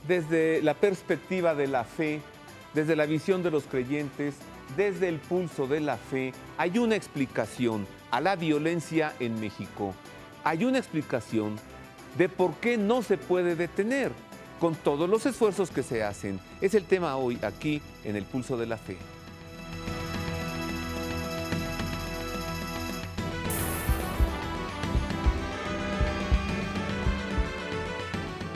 desde la perspectiva de la fe, desde la visión de los creyentes, desde el pulso de la fe, hay una explicación a la violencia en México. Hay una explicación de por qué no se puede detener con todos los esfuerzos que se hacen. Es el tema hoy aquí en el Pulso de la Fe.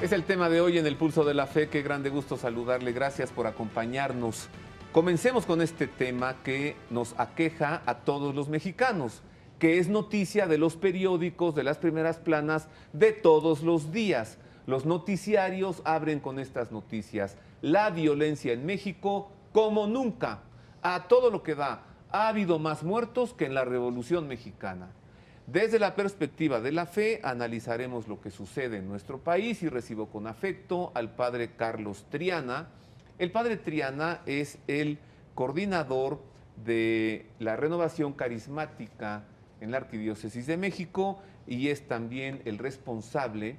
Es el tema de hoy en el Pulso de la Fe. Qué grande gusto saludarle. Gracias por acompañarnos. Comencemos con este tema que nos aqueja a todos los mexicanos, que es noticia de los periódicos, de las primeras planas de todos los días. Los noticiarios abren con estas noticias. La violencia en México como nunca. A todo lo que da. Ha habido más muertos que en la Revolución Mexicana. Desde la perspectiva de la fe, analizaremos lo que sucede en nuestro país y recibo con afecto al padre Carlos Triana. El padre Triana es el coordinador de la renovación carismática en la Arquidiócesis de México y es también el responsable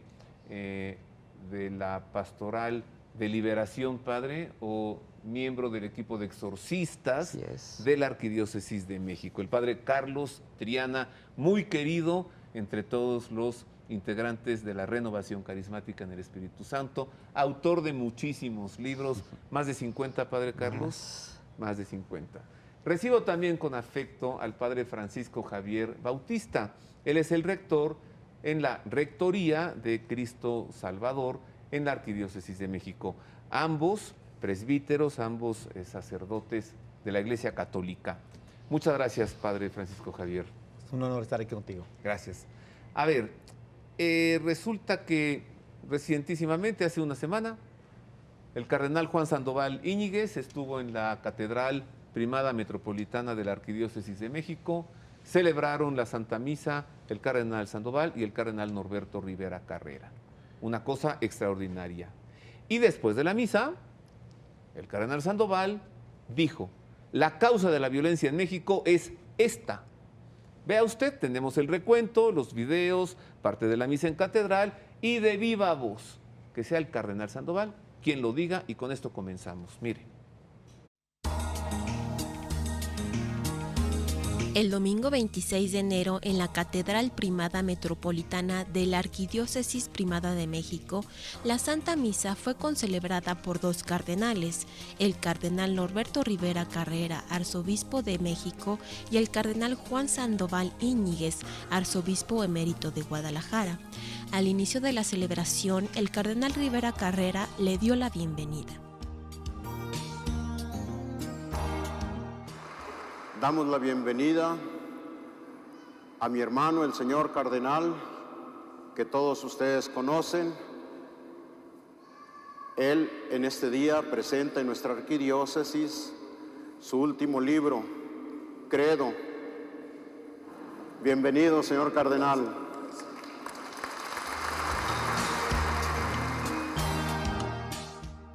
de la pastoral de liberación, padre, o miembro del equipo de exorcistas de la Arquidiócesis de México. El padre Carlos Triana, muy querido entre todos los integrantes de la renovación carismática en el Espíritu Santo, autor de muchísimos libros, más de 50, padre Carlos, más de 50. Recibo también con afecto al padre Francisco Javier Bautista. Él es el rector en la Rectoría de Cristo Salvador en la Arquidiócesis de México. Ambos presbíteros, ambos sacerdotes de la Iglesia Católica. Muchas gracias, padre Francisco Javier. Es un honor estar aquí contigo. Gracias. A ver, resulta que recientísimamente, hace una semana, el cardenal Juan Sandoval Íñiguez estuvo en la Catedral Primada Metropolitana de la Arquidiócesis de México. Celebraron la Santa Misa el cardenal Sandoval y el cardenal Norberto Rivera Carrera. Una cosa extraordinaria. Y después de la misa, el cardenal Sandoval dijo: la causa de la violencia en México es esta. Vea usted, tenemos el recuento, los videos, parte de la misa en catedral y de viva voz. Que sea el cardenal Sandoval quien lo diga y con esto comenzamos. Mire. El domingo 26 de enero, en la Catedral Primada Metropolitana de la Arquidiócesis Primada de México, la Santa Misa fue concelebrada por dos cardenales, el cardenal Norberto Rivera Carrera, arzobispo de México, y el cardenal Juan Sandoval Íñiguez, arzobispo emérito de Guadalajara. Al inicio de la celebración, el cardenal Rivera Carrera le dio la bienvenida. Damos la bienvenida a mi hermano, el señor cardenal, que todos ustedes conocen. Él en este día presenta en nuestra arquidiócesis su último libro, Credo. Bienvenido, señor cardenal.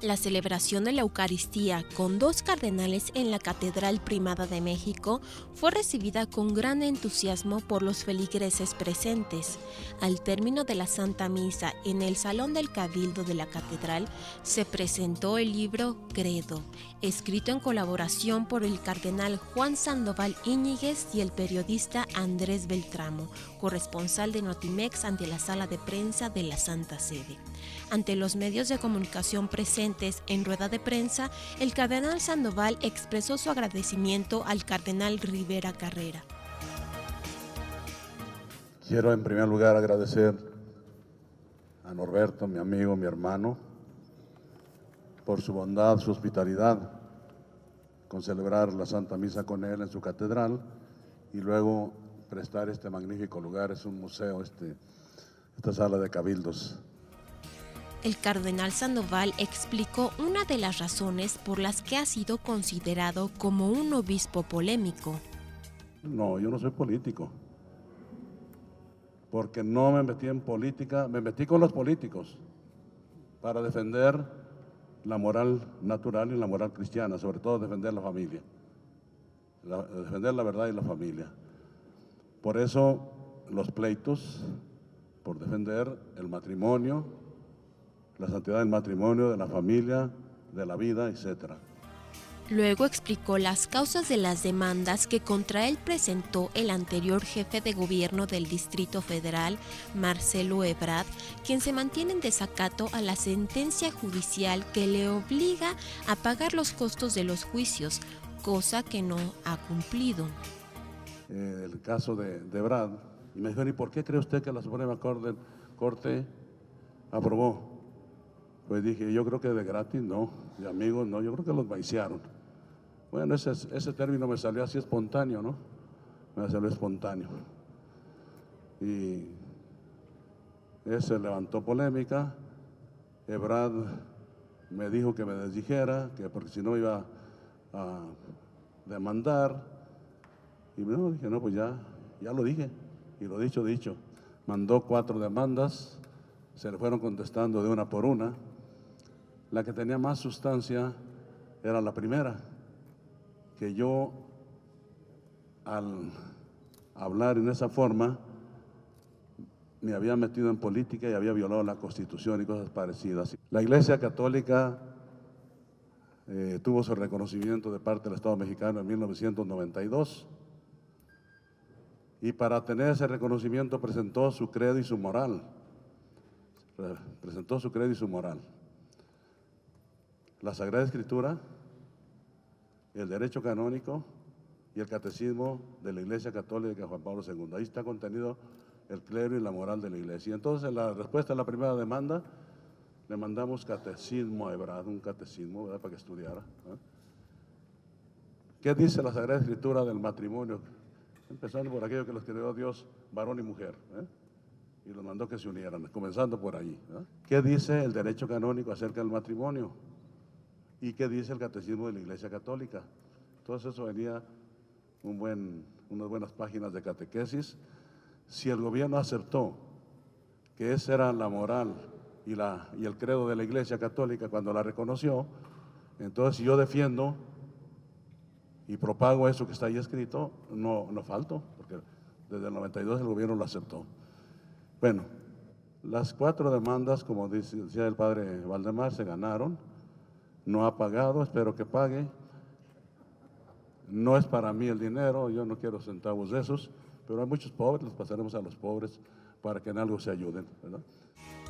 La celebración de la Eucaristía con dos cardenales en la Catedral Primada de México fue recibida con gran entusiasmo por los feligreses presentes. Al término de la Santa Misa, en el Salón del Cabildo de la Catedral, se presentó el libro Credo, escrito en colaboración por el cardenal Juan Sandoval Íñiguez y el periodista Andrés Beltramo, corresponsal de Notimex ante la sala de prensa de la Santa Sede. Ante los medios de comunicación presentes en rueda de prensa, el cardenal Sandoval expresó su agradecimiento al cardenal Rivera Carrera. Quiero en primer lugar agradecer a Norberto, mi amigo, mi hermano, por su bondad, su hospitalidad, con celebrar la Santa Misa con él en su catedral y luego prestar este magnífico lugar. Es un museo esta sala de cabildos. El cardenal Sandoval explicó una de las razones por las que ha sido considerado como un obispo polémico. No, yo no soy político, porque no me metí en política, me metí con los políticos para defender la moral natural y la moral cristiana, sobre todo defender la familia, defender la verdad y la familia. Por eso los pleitos, por defender el matrimonio, la santidad del matrimonio, de la familia, de la vida, etcétera. Luego explicó las causas de las demandas que contra él presentó el anterior jefe de gobierno del Distrito Federal, Marcelo Ebrard, quien se mantiene en desacato a la sentencia judicial que le obliga a pagar los costos de los juicios, cosa que no ha cumplido. El caso de Ebrard, y me dijeron, ¿y por qué cree usted que la Suprema Corte aprobó? Pues dije, yo creo que de gratis no, de amigos no, yo creo que los maiciaron. Bueno, ese término me salió así espontáneo, ¿no? Me salió espontáneo. Y ese levantó polémica. Ebrard me dijo que me desdijera, que porque si no iba a demandar. Y no, dije, no, pues ya lo dije. Y lo dicho. Mandó 4 demandas, se le fueron contestando de una por una. La que tenía más sustancia era la primera, que yo al hablar en esa forma me había metido en política y había violado la Constitución y cosas parecidas. La Iglesia Católica tuvo su reconocimiento de parte del Estado mexicano en 1992 y para tener ese reconocimiento presentó su credo y su moral. La Sagrada Escritura, el derecho canónico y el catecismo de la Iglesia Católica de Juan Pablo II. Ahí está contenido el clero y la moral de la Iglesia. Y entonces, en la respuesta a la primera demanda, le mandamos catecismo a Ebrard, un catecismo, ¿verdad?, para que estudiara. ¿Qué dice la Sagrada Escritura del matrimonio? Empezando por aquello que los creó Dios, varón y mujer, y los mandó que se unieran, comenzando por ahí. ¿Qué dice el derecho canónico acerca del matrimonio? ¿Y qué dice el catecismo de la Iglesia Católica? Entonces eso venía unas buenas páginas de catequesis. Si el gobierno aceptó que esa era la moral y el credo de la Iglesia Católica cuando la reconoció, entonces si yo defiendo y propago eso que está ahí escrito, no falto, porque desde el 92 el gobierno lo aceptó. Bueno, las 4 demandas, como decía el padre Valdemar, se ganaron. No ha pagado, espero que pague. No es para mí el dinero, yo no quiero centavos de esos, pero hay muchos pobres, los pasaremos a los pobres para que en algo se ayuden, ¿verdad?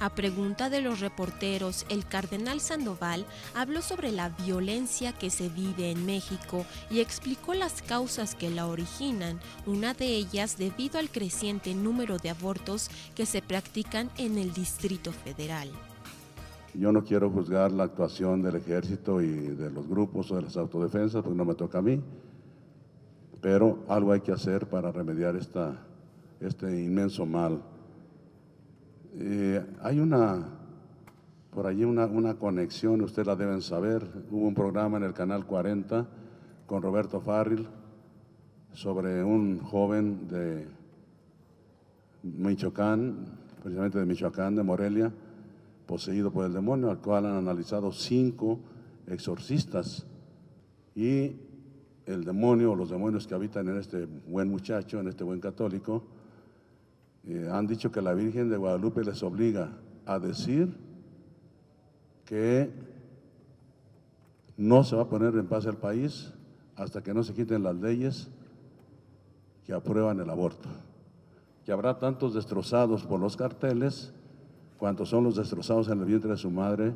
A pregunta de los reporteros, el cardenal Sandoval habló sobre la violencia que se vive en México y explicó las causas que la originan, una de ellas debido al creciente número de abortos que se practican en el Distrito Federal. Yo no quiero juzgar la actuación del ejército y de los grupos o de las autodefensas, porque no me toca a mí, pero algo hay que hacer para remediar este inmenso mal. Hay por allí una conexión, ustedes la deben saber. Hubo un programa en el Canal 40 con Roberto Farril sobre un joven de Michoacán, precisamente de Michoacán, de Morelia, poseído por el demonio, al cual han analizado 5 exorcistas. Y el demonio, o los demonios que habitan en este buen muchacho, en este buen católico, han dicho que la Virgen de Guadalupe les obliga a decir que no se va a poner en paz el país hasta que no se quiten las leyes que aprueban el aborto. Que habrá tantos destrozados por los carteles cuantos son los destrozados en el vientre de su madre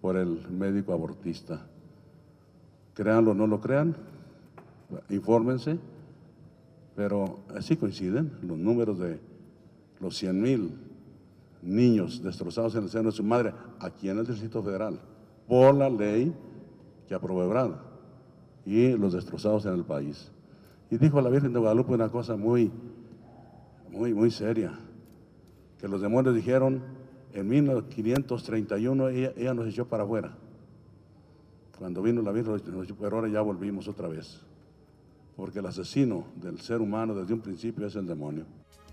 por el médico abortista. Créanlo o no lo crean, infórmense, pero así coinciden los números de los 100,000 niños destrozados en el seno de su madre aquí en el Distrito Federal por la ley que aprobó Ebrard, y los destrozados en el país. Y dijo la Virgen de Guadalupe una cosa muy seria, que los demonios dijeron en 1531 ella nos echó para afuera. Cuando vino la Virgen nos echó, pero ahora ya volvimos otra vez, porque el asesino del ser humano desde un principio es el demonio.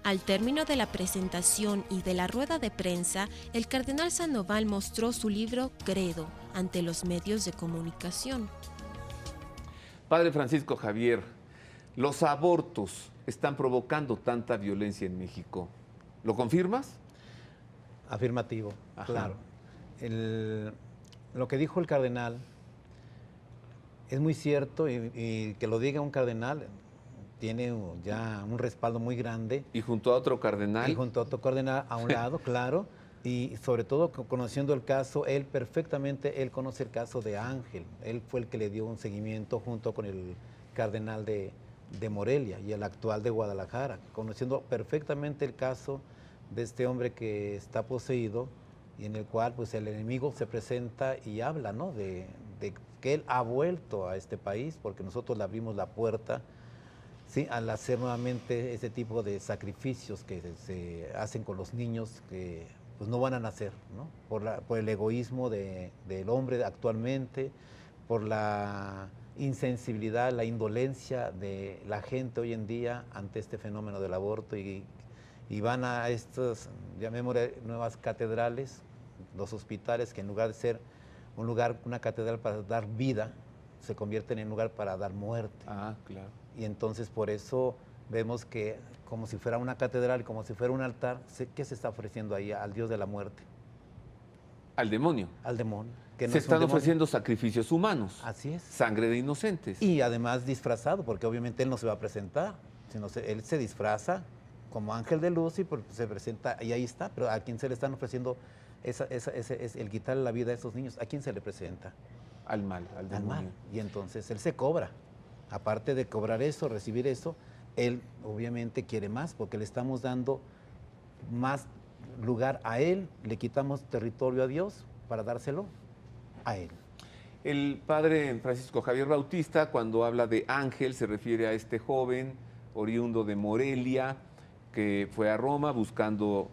Al término de la presentación y de la rueda de prensa, el cardenal Sandoval mostró su libro Credo ante los medios de comunicación. Padre Francisco Javier, los abortos están provocando tanta violencia en México. ¿Lo confirmas? Afirmativo, Ajá. claro. lo que dijo el cardenal es muy cierto y que lo diga un cardenal tiene ya un respaldo muy grande. Y junto a otro cardenal. Y junto a otro cardenal a un lado, claro. Y sobre todo conociendo el caso, él conoce el caso de Ángel. Él fue el que le dio un seguimiento junto con el cardenal de Morelia y el actual de Guadalajara, conociendo perfectamente el caso de este hombre que está poseído y en el cual pues el enemigo se presenta y habla, ¿no? de que él ha vuelto a este país porque nosotros le abrimos la puerta, ¿sí? Al hacer nuevamente ese tipo de sacrificios que se hacen con los niños que pues no van a nacer, ¿no? Por el egoísmo del hombre actualmente, por la insensibilidad, la indolencia de la gente hoy en día ante este fenómeno del aborto y van a estas, llamémosle, nuevas catedrales, los hospitales que en lugar de ser una catedral para dar vida, se convierten en lugar para dar muerte. Ah, claro. Y entonces por eso vemos que como si fuera una catedral, como si fuera un altar, ¿qué se está ofreciendo ahí al Dios de la muerte? Al demonio. Al demonio. Que no Se es un están demonio. ofreciendo sacrificios humanos. Así es. Sangre de inocentes. Y además disfrazado, porque obviamente él no se va a presentar, sino él se disfraza como ángel de luz y se presenta, y ahí está, pero ¿a quién se le están ofreciendo el quitarle la vida a esos niños? ¿A quién se le presenta? Al mal, al demonio. Al mal. Y entonces él se cobra. Aparte de cobrar eso, recibir eso, él obviamente quiere más, porque le estamos dando más lugar a él, le quitamos territorio a Dios para dárselo a él. El padre Francisco Javier Bautista, cuando habla de ángel, se refiere a este joven oriundo de Morelia, que fue a Roma buscando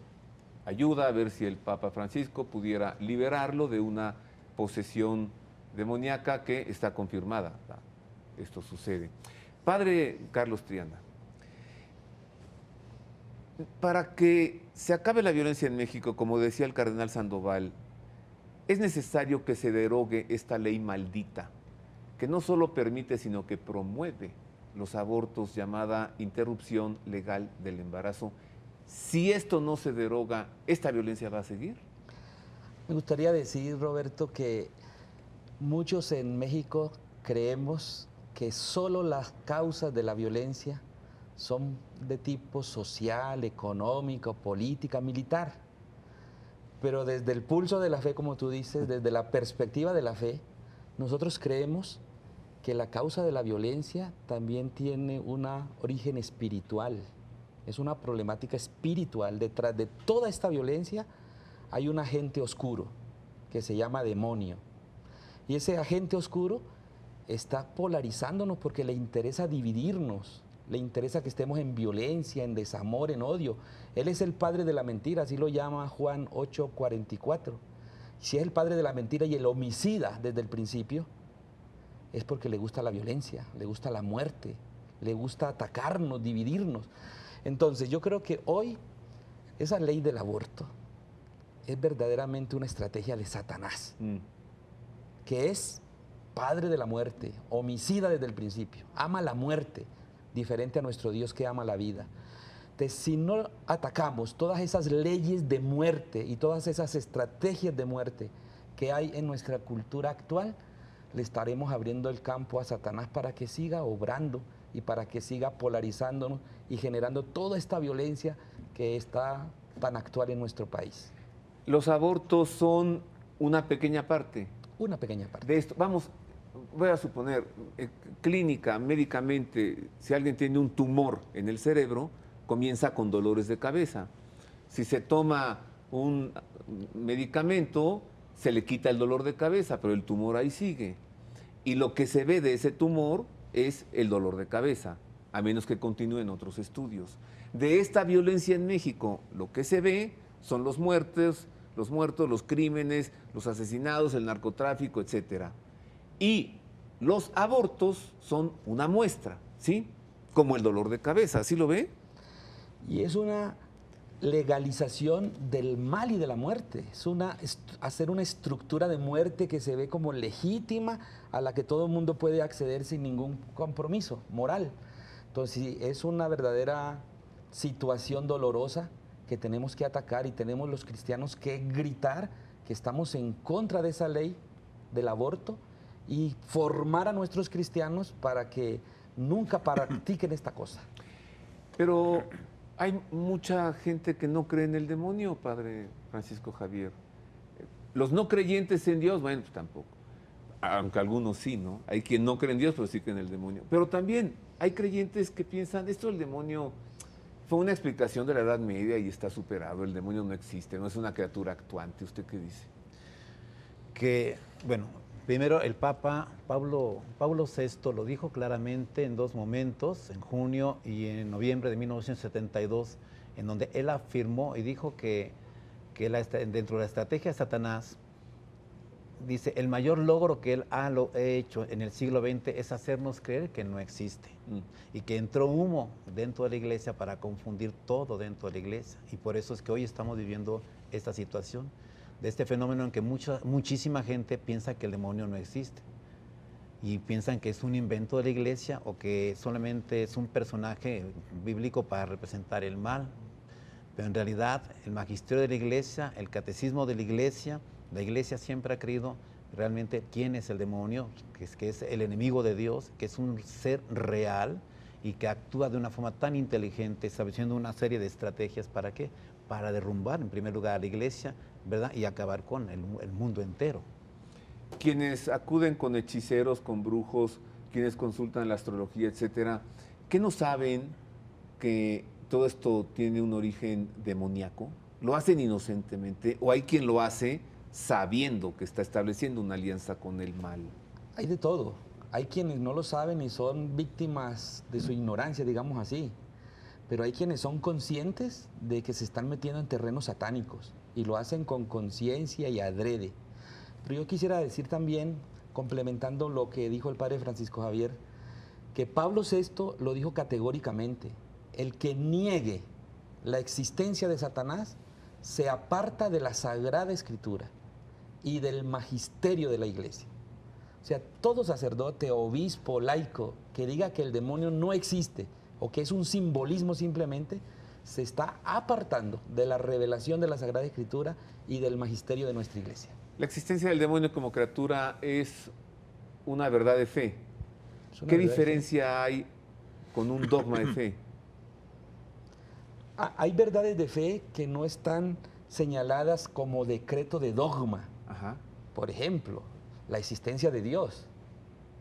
ayuda, a ver si el Papa Francisco pudiera liberarlo de una posesión demoníaca que está confirmada. Esto sucede. Padre Carlos Triana, para que se acabe la violencia en México, como decía el cardenal Sandoval, es necesario que se derogue esta ley maldita, que no solo permite, sino que promueve los abortos, llamada interrupción legal del embarazo. Si esto no se deroga, ¿esta violencia va a seguir? Me gustaría decir, Roberto, que muchos en México creemos que solo las causas de la violencia son de tipo social, económico, política, militar. Pero desde el pulso de la fe, como tú dices, desde la perspectiva de la fe, nosotros creemos que la causa de la violencia también tiene un origen espiritual. Es una problemática espiritual. Detrás de toda esta violencia hay un agente oscuro que se llama demonio. Y ese agente oscuro está polarizándonos porque le interesa dividirnos, le interesa que estemos en violencia, en desamor, en odio. Él es el padre de la mentira, así lo llama Juan 8:44. Si es el padre de la mentira y el homicida desde el principio, es porque le gusta la violencia, le gusta la muerte, le gusta atacarnos, dividirnos. Entonces yo creo que hoy esa ley del aborto es verdaderamente una estrategia de Satanás, que es padre de la muerte, homicida desde el principio, ama la muerte, diferente a nuestro Dios que ama la vida. Entonces, si no atacamos todas esas leyes de muerte y todas esas estrategias de muerte que hay en nuestra cultura actual, le estaremos abriendo el campo a Satanás para que siga obrando y para que siga polarizándonos y generando toda esta violencia que está tan actual en nuestro país. Los abortos son una pequeña parte. Una pequeña parte. De esto, vamos, voy a suponer, clínica, médicamente, si alguien tiene un tumor en el cerebro, comienza con dolores de cabeza. Si se toma un medicamento, se le quita el dolor de cabeza, pero el tumor ahí sigue. Y lo que se ve de ese tumor es el dolor de cabeza, a menos que continúen otros estudios. De esta violencia en México, lo que se ve son los muertos, los crímenes, los asesinados, el narcotráfico, etcétera. Y los abortos son una muestra, ¿sí? Como el dolor de cabeza, ¿sí lo ve? Y es una legalización del mal y de la muerte. Es hacer una estructura de muerte que se ve como legítima, a la que todo el mundo puede acceder sin ningún compromiso moral. Entonces, es una verdadera situación dolorosa que tenemos que atacar y tenemos los cristianos que gritar que estamos en contra de esa ley del aborto y formar a nuestros cristianos para que nunca practiquen esta cosa. Pero hay mucha gente que no cree en el demonio, padre Francisco Javier. Los no creyentes en Dios, bueno, pues tampoco. Aunque algunos sí, ¿no? Hay quien no cree en Dios, pero sí cree en el demonio. Pero también hay creyentes que piensan, esto del demonio fue una explicación de la Edad Media y está superado, el demonio no existe, no es una criatura actuante. ¿Usted qué dice? Que, bueno, primero el Papa Pablo VI lo dijo claramente en dos momentos, en junio y en noviembre de 1972, en donde él afirmó y dijo que dentro de la estrategia de Satanás, dice, el mayor logro que él ha hecho en el siglo XX es hacernos creer que no existe y que entró humo dentro de la iglesia para confundir todo dentro de la iglesia. Y por eso es que hoy estamos viviendo esta situación, de este fenómeno en que muchísima gente piensa que el demonio no existe y piensan que es un invento de la iglesia o que solamente es un personaje bíblico para representar el mal. Pero en realidad el magisterio de la iglesia, el catecismo de la iglesia siempre ha creído realmente quién es el demonio, que es el enemigo de Dios, que es un ser real y que actúa de una forma tan inteligente, estableciendo una serie de estrategias. ¿Para qué? Para derrumbar en primer lugar a la iglesia, ¿verdad? Y acabar con el mundo entero. Quienes acuden con hechiceros, con brujos, quienes consultan la astrología, etcétera, ¿qué no saben que todo esto tiene un origen demoníaco? ¿Lo hacen inocentemente o hay quien lo hace sabiendo que está estableciendo una alianza con el mal? Hay de todo. Hay quienes no lo saben y son víctimas de su ignorancia, digamos así. Pero hay quienes son conscientes de que se están metiendo en terrenos satánicos y lo hacen con conciencia y adrede. Pero yo quisiera decir también, complementando lo que dijo el padre Francisco Javier, que Pablo VI lo dijo categóricamente: el que niegue la existencia de Satanás se aparta de la Sagrada Escritura y del magisterio de la iglesia. O sea, todo sacerdote, obispo, laico que diga que el demonio no existe o que es un simbolismo simplemente, se está apartando de la revelación de la Sagrada Escritura y del magisterio de nuestra iglesia. La existencia del demonio como criatura es una verdad de fe. ¿Qué diferencia hay con un dogma de fe? Hay verdades de fe que no están señaladas como decreto de dogma. Ajá. Por ejemplo, la existencia de Dios.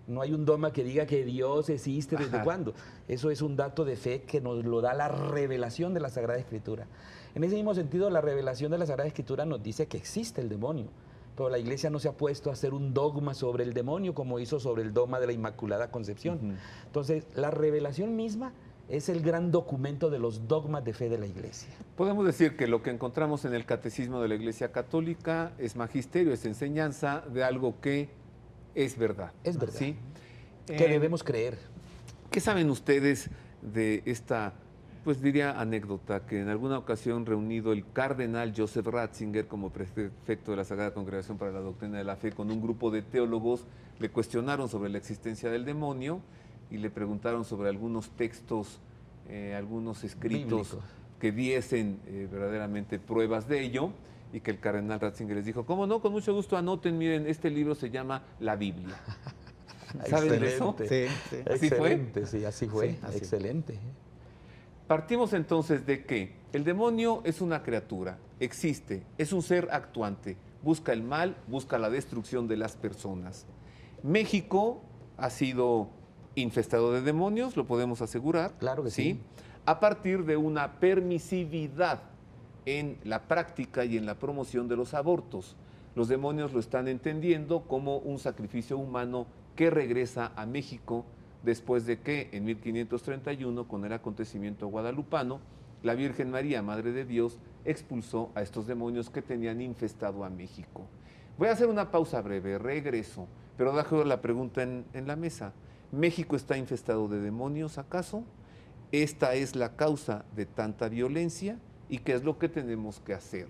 No hay un dogma que diga que Dios existe desde cuándo. Eso es un dato de fe que nos lo da la revelación de la Sagrada Escritura. En ese mismo sentido, la revelación de la Sagrada Escritura nos dice que existe el demonio, pero la Iglesia no se ha puesto a hacer un dogma sobre el demonio como hizo sobre el dogma de la Inmaculada Concepción. Entonces, la revelación misma es el gran documento de los dogmas de fe de la Iglesia. Podemos decir que lo que encontramos en el Catecismo de la Iglesia Católica es magisterio, es enseñanza de algo que es verdad. Es verdad. ¿Sí? Que debemos creer. ¿Qué saben ustedes de esta, pues diría, anécdota que en alguna ocasión reunido el cardenal Joseph Ratzinger como prefecto de la Sagrada Congregación para la Doctrina de la Fe con un grupo de teólogos le cuestionaron sobre la existencia del demonio y le preguntaron sobre algunos textos, algunos escritos bíblicos que diesen verdaderamente pruebas de ello, y que el cardenal Ratzinger les dijo, ¿cómo no? Con mucho gusto anoten, miren, este libro se llama La Biblia. ¿Saben de eso? Sí, sí. ¿Así Excelente, sí, así fue. Sí, así. Excelente. Partimos entonces de que el demonio es una criatura, existe, es un ser actuante, busca el mal, busca la destrucción de las personas. México ha sido infestado de demonios, lo podemos asegurar. Claro que sí. A partir de una permisividad en la práctica y en la promoción de los abortos. Los demonios lo están entendiendo como un sacrificio humano que regresa a México después de que en 1531, con el acontecimiento guadalupano, la Virgen María, Madre de Dios, expulsó a estos demonios que tenían infestado a México. Voy a hacer una pausa breve, regreso, pero dejo la pregunta en la mesa. ¿México está infestado de demonios acaso? ¿Esta es la causa de tanta violencia? ¿Y qué es lo que tenemos que hacer?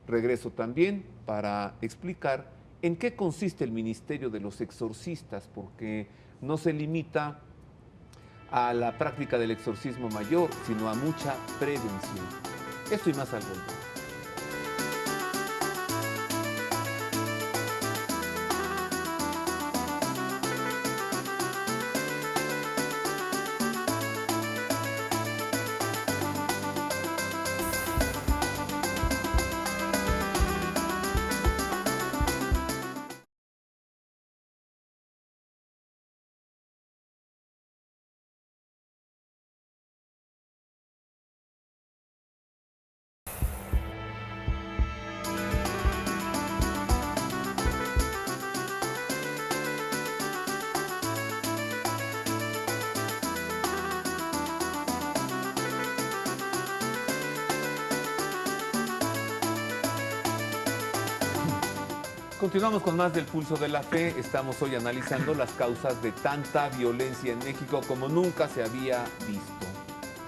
Regreso también para explicar en qué consiste el ministerio de los exorcistas, porque no se limita a la práctica del exorcismo mayor, sino a mucha prevención. Esto y más al volver. continuamos con más del Pulso de la Fe. Estamos hoy analizando las causas de tanta violencia en México como nunca se había visto.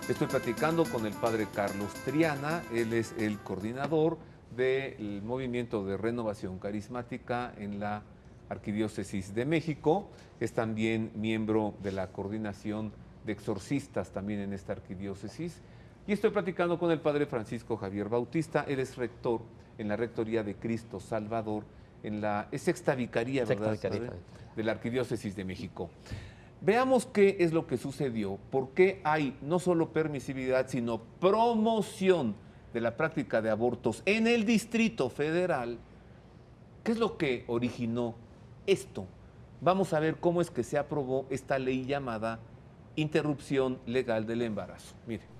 Estoy platicando con el padre Carlos Triana. Él es el coordinador del Movimiento de Renovación Carismática en la Arquidiócesis de México. Es también miembro de la coordinación de exorcistas también en esta arquidiócesis. Y estoy platicando con el padre Francisco Javier Bautista. Él es rector en la Rectoría de Cristo Salvador, en la sexta vicaría, ¿verdad, padre? De la Arquidiócesis de México. Veamos qué es lo que sucedió, por qué hay no solo permisividad, sino promoción de la práctica de abortos en el Distrito Federal. ¿Qué es lo que originó esto? Vamos a ver cómo es que se aprobó esta ley llamada interrupción legal del embarazo. Mire.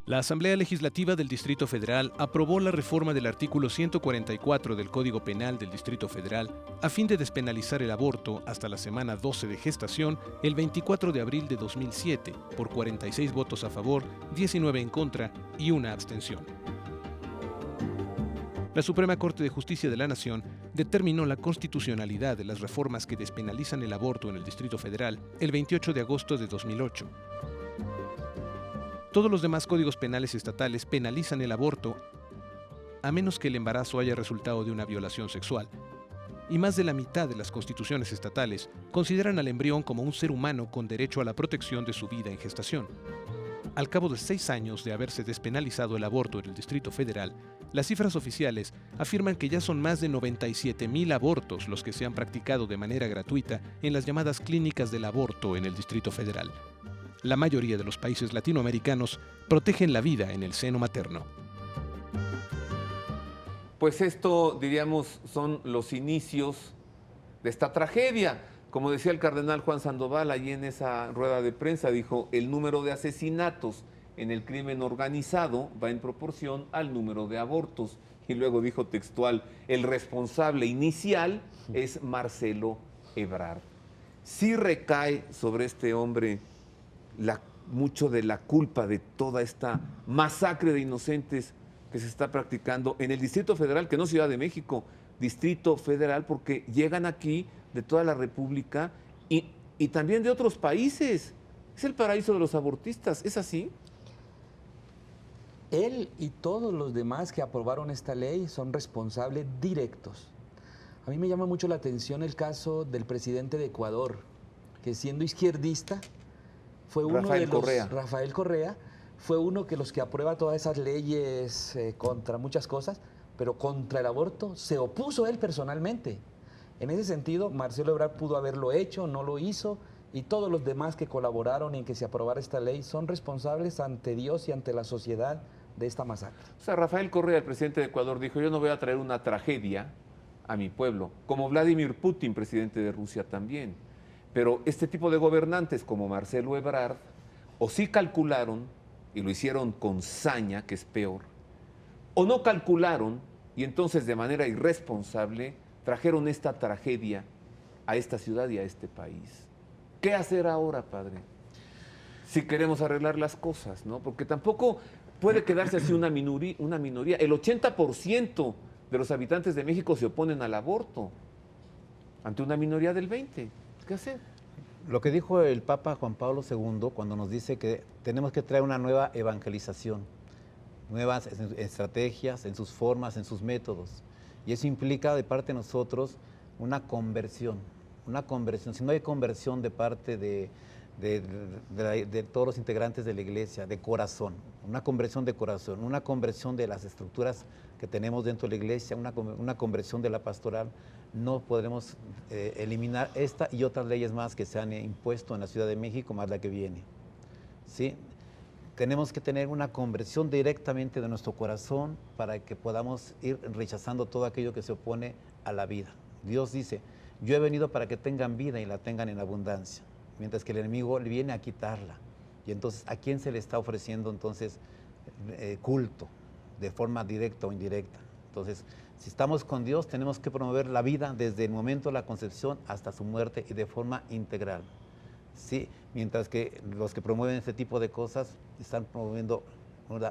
La Asamblea Legislativa del Distrito Federal aprobó la reforma del artículo 144 del Código Penal del Distrito Federal a fin de despenalizar el aborto hasta la semana 12 de gestación el 24 de abril de 2007 por 46 votos a favor, 19 en contra y una abstención. La Suprema Corte de Justicia de la Nación determinó la constitucionalidad de las reformas que despenalizan el aborto en el Distrito Federal el 28 de agosto de 2008. Todos los demás códigos penales estatales penalizan el aborto a menos que el embarazo haya resultado de una violación sexual. Y más de la mitad de las constituciones estatales consideran al embrión como un ser humano con derecho a la protección de su vida en gestación. Al cabo de 6 años de haberse despenalizado el aborto en el Distrito Federal, las cifras oficiales afirman que ya son más de 97,000 abortos los que se han practicado de manera gratuita en las llamadas clínicas del aborto en el Distrito Federal. La mayoría de los países latinoamericanos protegen la vida en el seno materno. Pues esto, diríamos, son los inicios de esta tragedia. Como decía el cardenal Juan Sandoval allí en esa rueda de prensa, dijo, el número de asesinatos en el crimen organizado va en proporción al número de abortos. Y luego dijo textual, el responsable inicial es Marcelo Ebrard. Sí recae sobre este hombre mucho de la culpa de toda esta masacre de inocentes que se está practicando en el Distrito Federal, que no Ciudad de México, Distrito Federal, porque llegan aquí de toda la República y también de otros países. Es el paraíso de los abortistas, ¿es así? Él y todos los demás que aprobaron esta ley son responsables directos. A mí me llama mucho la atención el caso del presidente de Ecuador, que siendo izquierdista, fue uno Rafael Correa, fue uno de los que aprueba todas esas leyes contra muchas cosas, pero contra el aborto se opuso él personalmente. En ese sentido, Marcelo Ebrard pudo haberlo hecho, no lo hizo, y todos los demás que colaboraron en que se aprobara esta ley son responsables ante Dios y ante la sociedad de esta masacre. O sea, Rafael Correa, el presidente de Ecuador, dijo, yo no voy a traer una tragedia a mi pueblo, como Vladimir Putin, presidente de Rusia también. Pero este tipo de gobernantes como Marcelo Ebrard, o sí calcularon, y lo hicieron con saña, que es peor, o no calcularon, y entonces de manera irresponsable trajeron esta tragedia a esta ciudad y a este país. ¿Qué hacer ahora, padre? Si queremos arreglar las cosas, ¿no? Porque tampoco puede quedarse así una minoría. El 80% de los habitantes de México se oponen al aborto, ante una minoría del 20%. ¿Qué hacer? Lo que dijo el Papa Juan Pablo II cuando nos dice que tenemos que traer una nueva evangelización, nuevas estrategias en sus formas, en sus métodos. Y eso implica de parte de nosotros una conversión. Si no hay conversión de parte de todos los integrantes de la iglesia, de corazón, una conversión de corazón, una conversión de las estructuras que tenemos dentro de la iglesia, una conversión de la pastoral, no podremos eliminar esta y otras leyes más que se han impuesto en la Ciudad de México, más la que viene. ¿Sí? Tenemos que tener una conversión directamente de nuestro corazón para que podamos ir rechazando todo aquello que se opone a la vida. Dios dice, yo he venido para que tengan vida y la tengan en abundancia, mientras que el enemigo viene a quitarla. Y entonces, ¿a quién se le está ofreciendo entonces culto, de forma directa o indirecta? Entonces, si estamos con Dios, tenemos que promover la vida desde el momento de la concepción hasta su muerte y de forma integral. Sí, mientras que los que promueven este tipo de cosas están promoviendo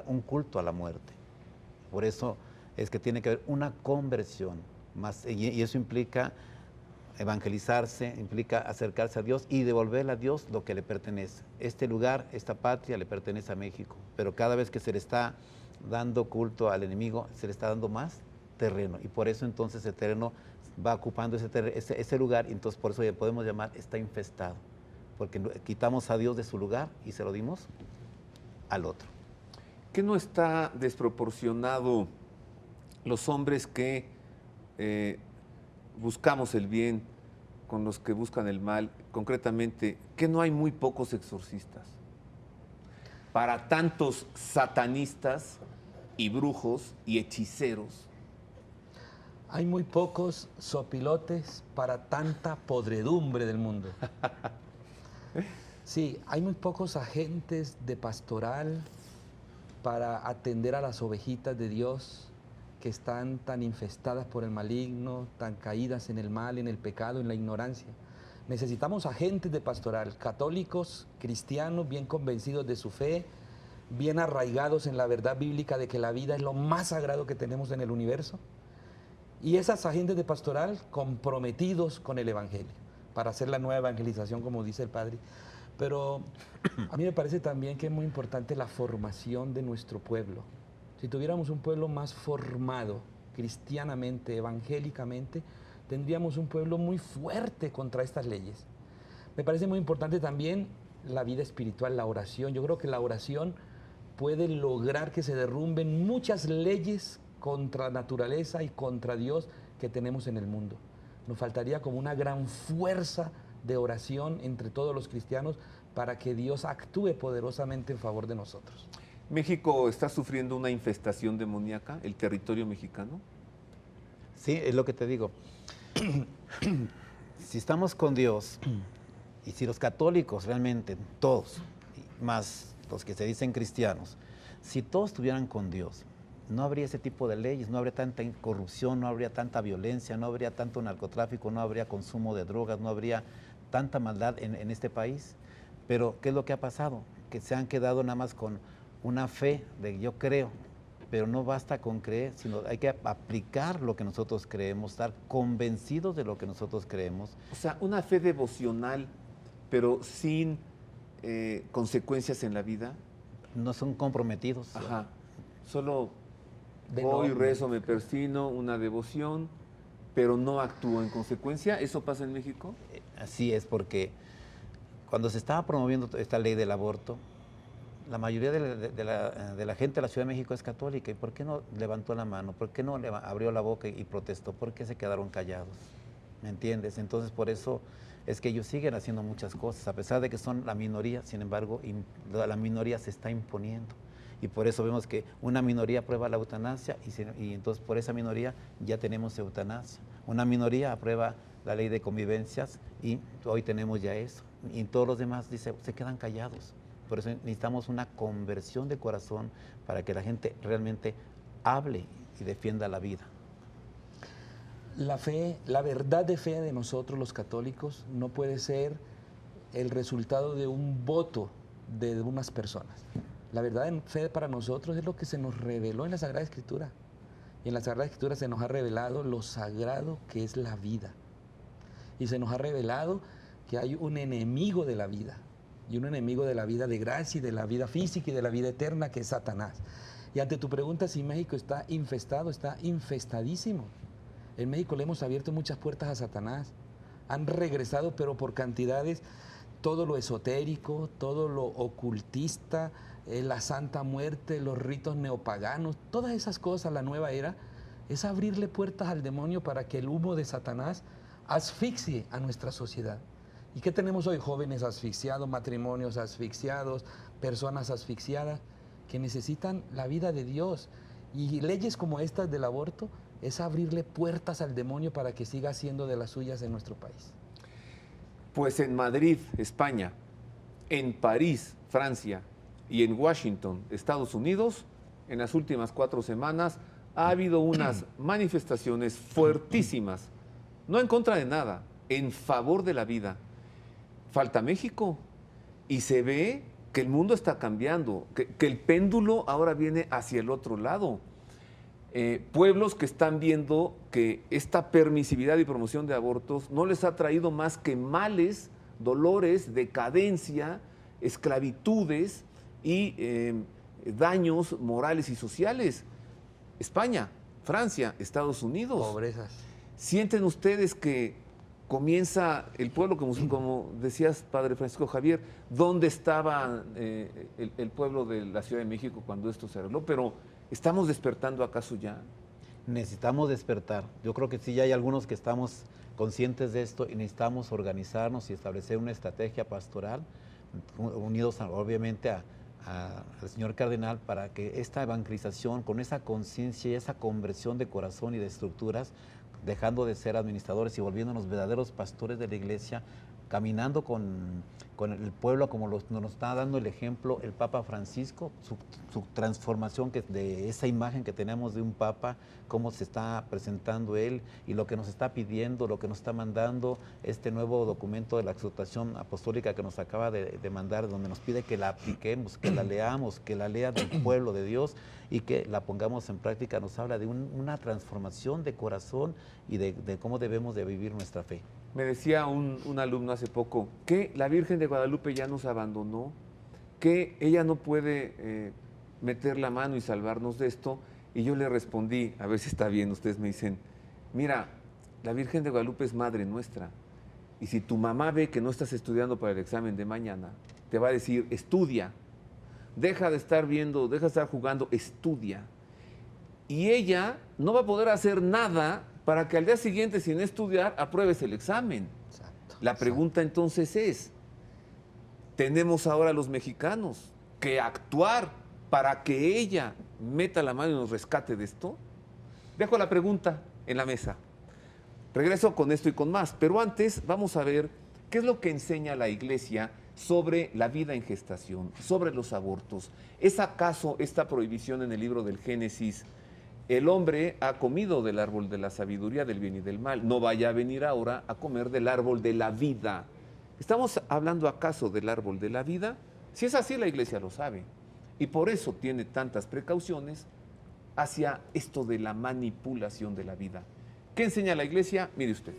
un culto a la muerte. Por eso es que tiene que haber una conversión, y eso implica evangelizarse, implica acercarse a Dios y devolverle a Dios lo que le pertenece. Este lugar, esta patria le pertenece a México, pero cada vez que se le está dando culto al enemigo, se le está dando más terreno, y por eso entonces el terreno va ocupando ese lugar, y entonces por eso ya podemos llamar está infestado, porque quitamos a Dios de su lugar y se lo dimos al otro. ¿Qué no está desproporcionado los hombres que buscamos el bien con los que buscan el mal? Concretamente, que no hay muy pocos exorcistas para tantos satanistas y brujos y hechiceros. Hay muy pocos sopilotes para tanta podredumbre del mundo. Sí, hay muy pocos agentes de pastoral para atender a las ovejitas de Dios que están tan infestadas por el maligno, tan caídas en el mal, en el pecado, en la ignorancia. Necesitamos agentes de pastoral, católicos, cristianos, bien convencidos de su fe, bien arraigados en la verdad bíblica de que la vida es lo más sagrado que tenemos en el universo. Y esas agentes de pastoral comprometidos con el Evangelio, para hacer la nueva evangelización, como dice el Padre. Pero a mí me parece también que es muy importante la formación de nuestro pueblo. Si tuviéramos un pueblo más formado cristianamente, evangélicamente, tendríamos un pueblo muy fuerte contra estas leyes. Me parece muy importante también la vida espiritual, la oración. Yo creo que la oración puede lograr que se derrumben muchas leyes contra la naturaleza y contra Dios que tenemos en el mundo. Nos faltaría como una gran fuerza de oración entre todos los cristianos para que Dios actúe poderosamente en favor de nosotros. ¿México está sufriendo una infestación demoníaca, el territorio mexicano? Sí, es lo que te digo. Si estamos con Dios, y si los católicos realmente, todos, más los que se dicen cristianos, si todos estuvieran con Dios, no habría ese tipo de leyes, no habría tanta corrupción, no habría tanta violencia, no habría tanto narcotráfico, no habría consumo de drogas, no habría tanta maldad en este país. Pero, ¿qué es lo que ha pasado? Que se han quedado nada más con una fe de yo creo, pero no basta con creer, sino hay que aplicar lo que nosotros creemos, estar convencidos de lo que nosotros creemos. O sea, una fe devocional, pero sin consecuencias en la vida. No son comprometidos. Ajá. Solo De voy, nombre. rezo, me persino, una devoción, pero no actúo en consecuencia. ¿Eso pasa en México? Así es, porque cuando se estaba promoviendo esta ley del aborto, la mayoría de la gente de la Ciudad de México es católica. ¿Y por qué no levantó la mano? ¿Por qué no abrió la boca y protestó? ¿Por qué se quedaron callados? ¿Me entiendes? Entonces, por eso es que ellos siguen haciendo muchas cosas, a pesar de que son la minoría. Sin embargo, la minoría se está imponiendo. Y por eso vemos que una minoría aprueba la eutanasia y entonces por esa minoría ya tenemos eutanasia. Una minoría aprueba la ley de convivencias y hoy tenemos ya eso. Y todos los demás se quedan callados. Por eso necesitamos una conversión de corazón para que la gente realmente hable y defienda la vida. La fe, la verdad de fe de nosotros los católicos no puede ser el resultado de un voto de unas personas. La verdad de fe para nosotros es lo que se nos reveló en la Sagrada Escritura. Y en la Sagrada Escritura se nos ha revelado lo sagrado que es la vida. Y se nos ha revelado que hay un enemigo de la vida. Y un enemigo de la vida de gracia y de la vida física y de la vida eterna, que es Satanás. Y ante tu pregunta si México está infestado, está infestadísimo. En México le hemos abierto muchas puertas a Satanás. Han regresado, pero por cantidades, todo lo esotérico, todo lo ocultista, la Santa Muerte, los ritos neopaganos, todas esas cosas, la nueva era, es abrirle puertas al demonio para que el humo de Satanás asfixie a nuestra sociedad. ¿Y qué tenemos hoy? Jóvenes asfixiados, matrimonios asfixiados, personas asfixiadas que necesitan la vida de Dios. Y leyes como estas del aborto es abrirle puertas al demonio para que siga haciendo de las suyas en nuestro país. Pues en Madrid, España, en París, Francia, y en Washington, Estados Unidos, en las últimas 4 semanas ha habido unas manifestaciones fuertísimas, no en contra de nada, en favor de la vida. Falta México y se ve que el mundo está cambiando, que el péndulo ahora viene hacia el otro lado. pueblos que están viendo que esta permisividad y promoción de abortos no les ha traído más que males, dolores, decadencia, esclavitudes y daños morales y sociales. España, Francia, Estados Unidos. Pobrezas. ¿Sienten ustedes que comienza el pueblo, como decías, Padre Francisco Javier, dónde estaba el pueblo de la Ciudad de México cuando esto se arregló? Pero ¿estamos despertando acaso ya? Necesitamos despertar. Yo creo que sí, ya hay algunos que estamos conscientes de esto y necesitamos organizarnos y establecer una estrategia pastoral, unidos obviamente al señor cardenal, para que esta evangelización, con esa conciencia y esa conversión de corazón y de estructuras, dejando de ser administradores y volviéndonos verdaderos pastores de la iglesia, caminando con el pueblo como nos está dando el ejemplo el Papa Francisco, su transformación de esa imagen que tenemos de un Papa, cómo se está presentando él y lo que nos está pidiendo, lo que nos está mandando, este nuevo documento de la exhortación apostólica que nos acaba de mandar, donde nos pide que la apliquemos, que la leamos, que la lea del pueblo de Dios y que la pongamos en práctica. Nos habla de una transformación de corazón y de cómo debemos de vivir nuestra fe. Me decía un alumno hace poco que la Virgen de Guadalupe ya nos abandonó, que ella no puede meter la mano y salvarnos de esto. Y yo le respondí, a ver si está bien, ustedes me dicen, mira, la Virgen de Guadalupe es madre nuestra. Y si tu mamá ve que no estás estudiando para el examen de mañana, te va a decir, estudia, deja de estar viendo, deja de estar jugando, estudia. Y ella no va a poder hacer nada para que al día siguiente, sin estudiar, apruebes el examen. Exacto. La pregunta entonces es, ¿tenemos ahora los mexicanos que actuar para que ella meta la mano y nos rescate de esto? Dejo la pregunta en la mesa. Regreso con esto y con más, pero antes vamos a ver qué es lo que enseña la Iglesia sobre la vida en gestación, sobre los abortos. ¿Es acaso esta prohibición en el libro del Génesis? El hombre ha comido del árbol de la sabiduría, del bien y del mal. No vaya a venir ahora a comer del árbol de la vida. ¿Estamos hablando acaso del árbol de la vida? Si es así, la Iglesia lo sabe. Y por eso tiene tantas precauciones hacia esto de la manipulación de la vida. ¿Qué enseña la Iglesia? Mire usted.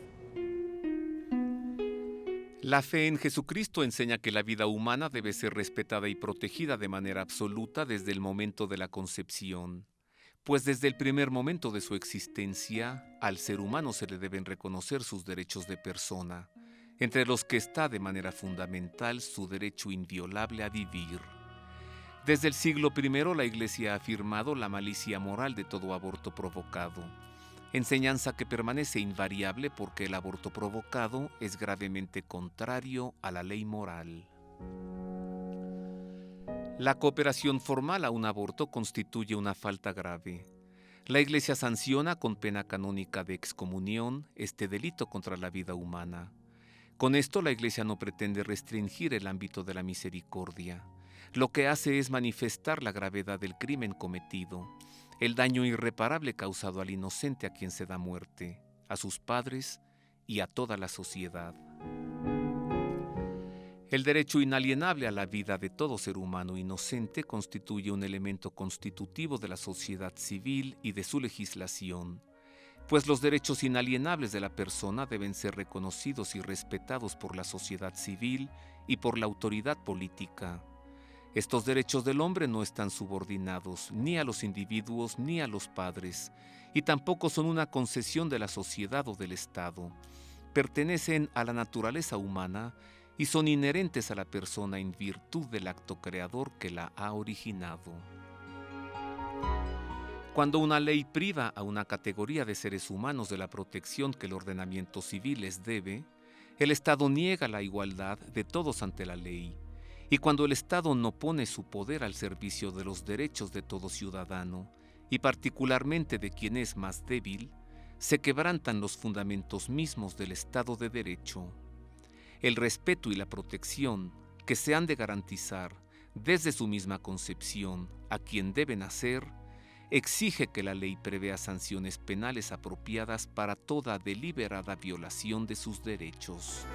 La fe en Jesucristo enseña que la vida humana debe ser respetada y protegida de manera absoluta desde el momento de la concepción. Pues desde el primer momento de su existencia, al ser humano se le deben reconocer sus derechos de persona, entre los que está de manera fundamental su derecho inviolable a vivir. Desde el siglo I, la Iglesia ha afirmado la malicia moral de todo aborto provocado, enseñanza que permanece invariable porque el aborto provocado es gravemente contrario a la ley moral. La cooperación formal a un aborto constituye una falta grave. La Iglesia sanciona con pena canónica de excomunión este delito contra la vida humana. Con esto la Iglesia no pretende restringir el ámbito de la misericordia. Lo que hace es manifestar la gravedad del crimen cometido, el daño irreparable causado al inocente a quien se da muerte, a sus padres y a toda la sociedad. El derecho inalienable a la vida de todo ser humano inocente constituye un elemento constitutivo de la sociedad civil y de su legislación, pues los derechos inalienables de la persona deben ser reconocidos y respetados por la sociedad civil y por la autoridad política. Estos derechos del hombre no están subordinados ni a los individuos ni a los padres, y tampoco son una concesión de la sociedad o del Estado. Pertenecen a la naturaleza humana y son inherentes a la persona en virtud del acto creador que la ha originado. Cuando una ley priva a una categoría de seres humanos de la protección que el ordenamiento civil les debe, el Estado niega la igualdad de todos ante la ley, y cuando el Estado no pone su poder al servicio de los derechos de todo ciudadano, y particularmente de quien es más débil, se quebrantan los fundamentos mismos del Estado de Derecho. El respeto y la protección que se han de garantizar desde su misma concepción a quien deben hacer, exige que la ley prevea sanciones penales apropiadas para toda deliberada violación de sus derechos.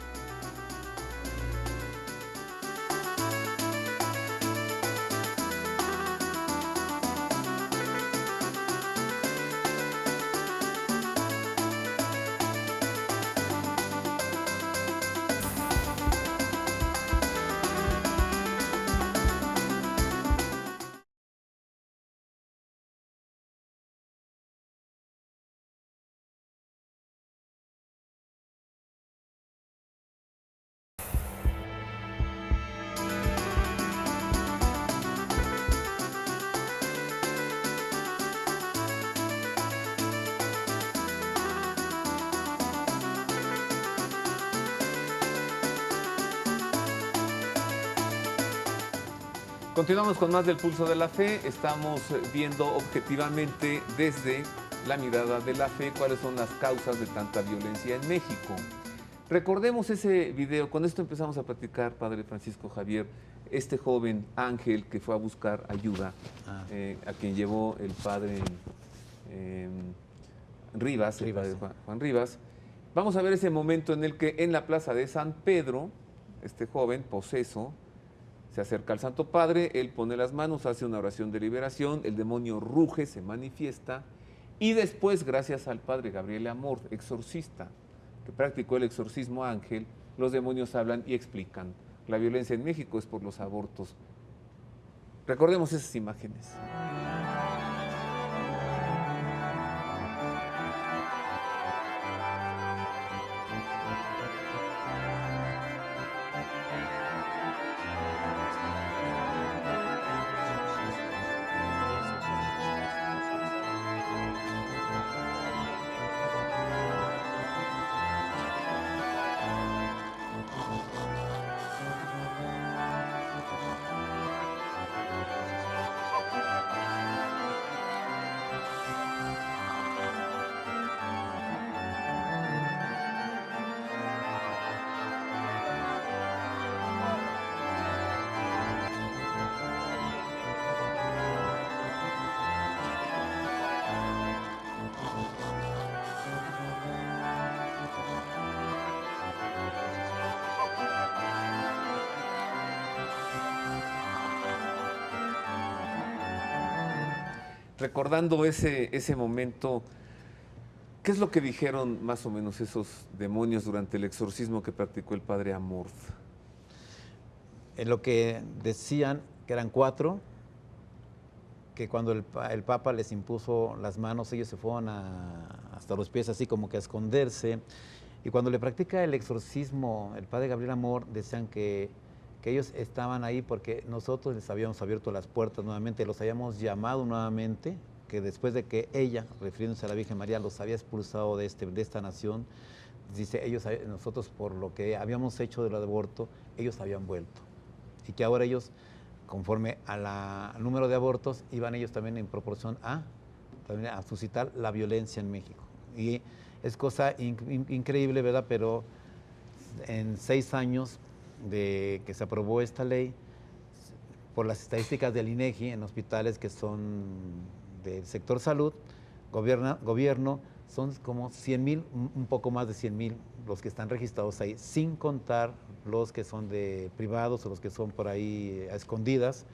Continuamos con más del Pulso de la Fe. Estamos viendo objetivamente desde la mirada de la fe cuáles son las causas de tanta violencia en México. Recordemos ese video, con esto empezamos a platicar, Padre Francisco Javier, este joven Ángel que fue a buscar ayuda, a quien llevó el Padre Rivas, el Padre Juan Rivas. Vamos a ver ese momento en el que en la plaza de San Pedro, este joven poseso se acerca al Santo Padre, él pone las manos, hace una oración de liberación, el demonio ruge, se manifiesta, y después, gracias al Padre Gabriel Amor, exorcista, que practicó el exorcismo Ángel, los demonios hablan y explican. La violencia en México es por los abortos. Recordemos esas imágenes. Recordando ese momento, ¿qué es lo que dijeron más o menos esos demonios durante el exorcismo que practicó el Padre Amorth? En lo que decían, que eran 4, que cuando el Papa les impuso las manos, ellos se fueron hasta los pies así como que a esconderse. Y cuando le practica el exorcismo el Padre Gabriel Amor, decían que ellos estaban ahí porque nosotros les habíamos abierto las puertas nuevamente, los habíamos llamado nuevamente, que después de que ella, refiriéndose a la Virgen María, los había expulsado de esta nación, dice, nosotros por lo que habíamos hecho del aborto, ellos habían vuelto. Y que ahora ellos, conforme al número de abortos, iban ellos también en proporción a suscitar la violencia en México. Y es cosa increíble, ¿verdad? Pero en 6 años de que se aprobó esta ley, por las estadísticas del INEGI en hospitales que son del sector salud, gobierno, son como 100,000, un poco más de 100,000 los que están registrados ahí, sin contar los que son de privados o los que son por ahí a escondidas.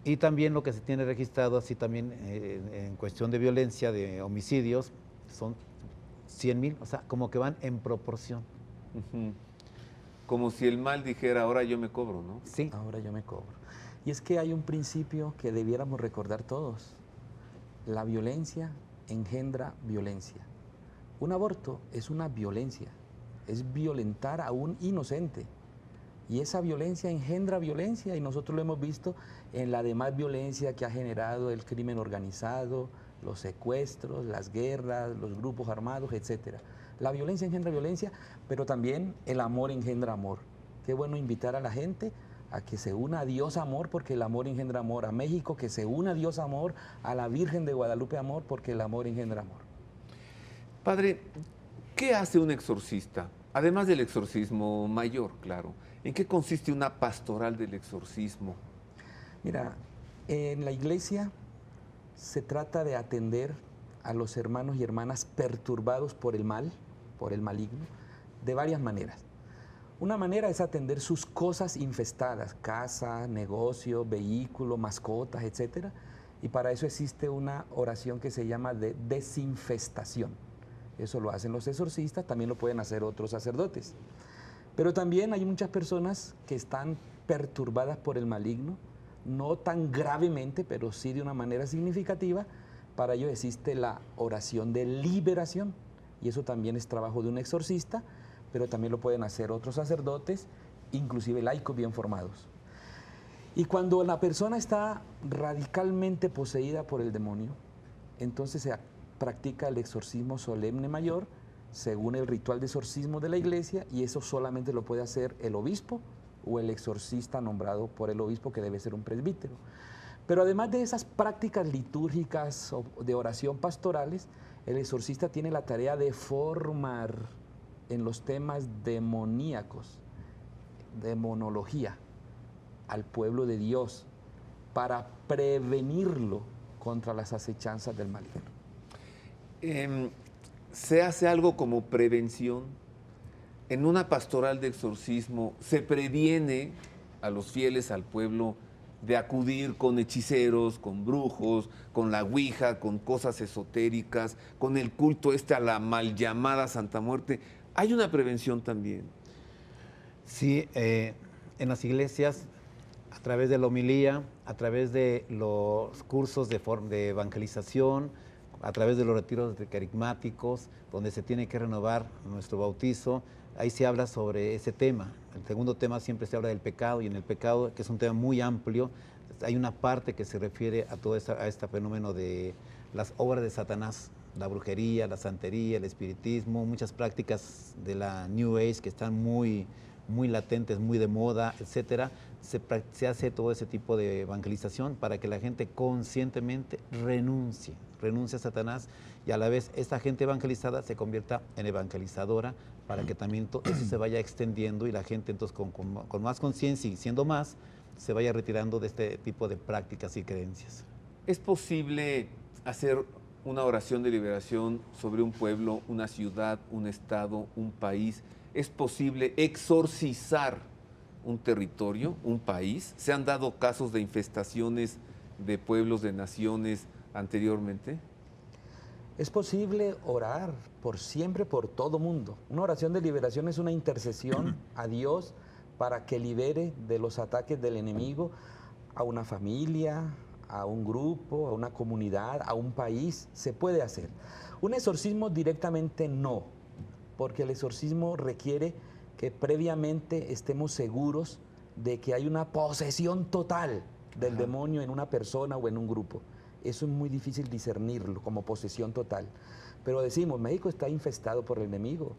Y también lo que se tiene registrado, así también en cuestión de violencia, de homicidios, son 100,000, o sea, como que van en proporción. Como si el mal dijera, ahora yo me cobro, ¿no? Sí. Ahora yo me cobro. Y es que hay un principio que debiéramos recordar todos. La violencia engendra violencia. Un aborto es una violencia, es violentar a un inocente. Y esa violencia engendra violencia y nosotros lo hemos visto en la demás violencia que ha generado el crimen organizado, los secuestros, las guerras, los grupos armados, etcétera. La violencia engendra violencia, pero también el amor engendra amor. Qué bueno invitar a la gente a que se una a Dios amor, porque el amor engendra amor. A México, que se una a Dios amor, a la Virgen de Guadalupe amor, porque el amor engendra amor. Padre, ¿qué hace un exorcista? Además del exorcismo mayor, claro. ¿En qué consiste una pastoral del exorcismo? Mira, en la iglesia se trata de atender a los hermanos y hermanas perturbados por el mal, por el maligno, de varias maneras. Una manera es atender sus cosas infestadas, casa, negocio, vehículo, mascotas, etc. Y para eso existe una oración que se llama de desinfestación. Eso lo hacen los exorcistas, también lo pueden hacer otros sacerdotes. Pero también hay muchas personas que están perturbadas por el maligno, no tan gravemente, pero sí de una manera significativa. Para ello existe la oración de liberación, y eso también es trabajo de un exorcista, pero también lo pueden hacer otros sacerdotes, inclusive laicos bien formados. Y cuando la persona está radicalmente poseída por el demonio, entonces se practica el exorcismo solemne mayor, según el ritual de exorcismo de la iglesia, y eso solamente lo puede hacer el obispo o el exorcista nombrado por el obispo, que debe ser un presbítero. Pero además de esas prácticas litúrgicas o de oración pastorales, el exorcista tiene la tarea de formar en los temas demoníacos, demonología, al pueblo de Dios, para prevenirlo contra las acechanzas del maligno. ¿Se hace algo como prevención? En una pastoral de exorcismo, ¿se previene a los fieles, al pueblo, de acudir con hechiceros, con brujos, con la ouija, con cosas esotéricas, con el culto a la mal llamada Santa Muerte? ¿Hay una prevención también? Sí, en las iglesias, a través de la homilía, a través de los cursos de evangelización, a través de los retiros carismáticos, donde se tiene que renovar nuestro bautizo, ahí se habla sobre ese tema. El segundo tema siempre se habla del pecado, y en el pecado, que es un tema muy amplio, hay una parte que se refiere a todo este fenómeno de las obras de Satanás, la brujería, la santería, el espiritismo, muchas prácticas de la New Age que están muy latentes, muy de moda, etcétera. Se hace todo ese tipo de evangelización para que la gente conscientemente renuncie a Satanás, y a la vez esta gente evangelizada se convierta en evangelizadora, para que también eso se vaya extendiendo y la gente entonces con más conciencia y siendo más, se vaya retirando de este tipo de prácticas y creencias. ¿Es posible hacer una oración de liberación sobre un pueblo, una ciudad, un estado, un país? ¿Es posible exorcizar un territorio, un país? ¿Se han dado casos de infestaciones de pueblos, de naciones anteriormente? Es posible orar por siempre, por todo mundo. Una oración de liberación es una intercesión a Dios para que libere de los ataques del enemigo a una familia, a un grupo, a una comunidad, a un país. Se puede hacer. Un exorcismo directamente no, porque el exorcismo requiere que previamente estemos seguros de que hay una posesión total del demonio en una persona o en un grupo. Eso es muy difícil discernirlo como posesión total. Pero decimos, México está infestado por el enemigo.